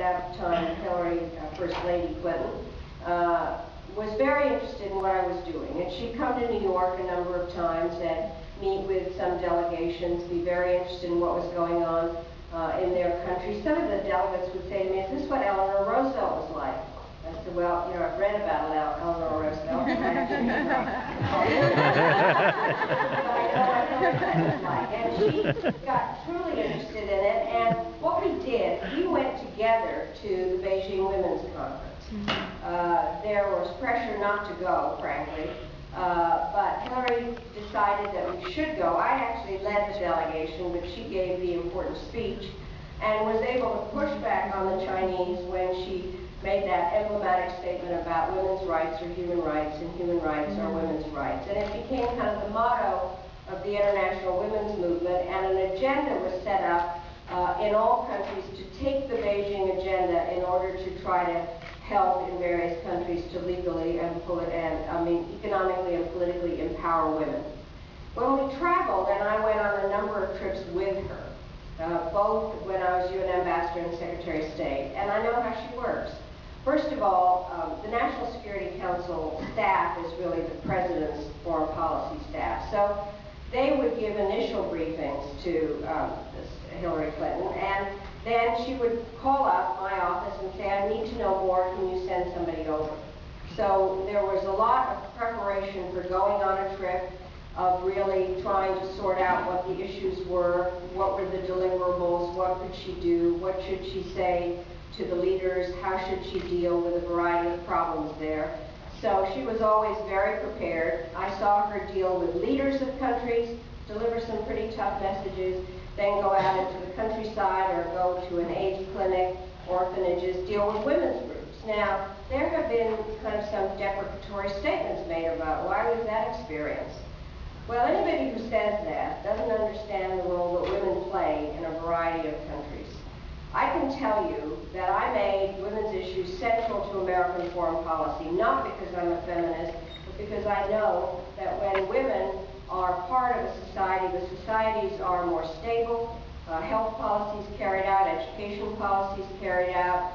that time, Hillary, First Lady Clinton, was very interested in what I was doing. And she'd come to New York a number of times and meet with some delegations, be very interested in what was going on in their country. Some of the delegates would say to me, "Is this what Eleanor Roosevelt was like?" I said, "Well, you know, I've read about Eleanor Roosevelt, and I actually but I know what Hillary Clinton was like." And she got truly interested in it, and what we did, we went together to the Beijing Women's Conference. There was pressure not to go, frankly, but Hillary decided that we should go. I actually led the delegation, but she gave the important speech and was able to push back on the Chinese when she made that emblematic statement about women's rights are human rights and human rights are women's rights. And it became kind of the motto of the international women's movement, and an agenda was set up in all countries to take the Beijing agenda in order to try to help in various countries to legally and economically and politically empower women. When we traveled, and I went on a number of trips with her, both when I was UN Ambassador and Secretary of State, and I know how she works. First of all, the National Security Council staff is really the President's foreign policy staff. So they would give initial briefings to Hillary Clinton, and then she would call up my office and say, "I need to know more, can you send somebody over?" So there was a lot of preparation for going on a trip, of really trying to sort out what the issues were, what were the deliverables, what could she do, what should she say to the leaders, how should she deal with a variety of problems there. So she was always very prepared. I saw her deal with leaders of countries, deliver some pretty tough messages, then go out into the countryside or go to an AIDS clinic, orphanages, deal with women's groups. Now, there have been kind of some deprecatory statements made about why was that experience. Well, anybody who says that doesn't understand the role that women play in a variety of countries. I can tell you that I made women's issues central to American foreign policy, not because I'm a feminist, but because I know that when women are part of a society, the societies are more stable, health policies carried out, education policies carried out,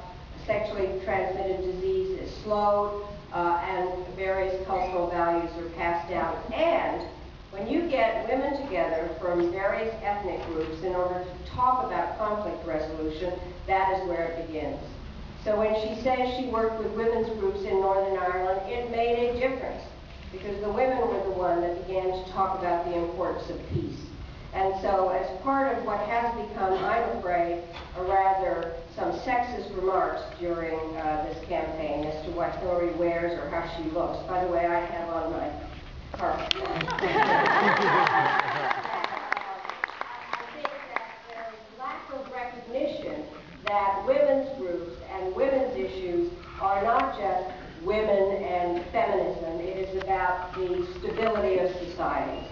sexually transmitted disease is slowed, and various cultural values are passed down. And when you get women together from various ethnic groups in order to talk about conflict resolution, that is where it begins. So when she says she worked with women's groups in Northern Ireland, it made a difference, because the women were the one that began to talk about the importance of peace. And so as part of what has become, I'm afraid, some sexist remarks during this campaign as to what Hillary wears or how she looks. By the way, I have on my scarf. I think that there is lack of recognition that women's groups and women's issues are not just women and feminism. It is about the stability of society.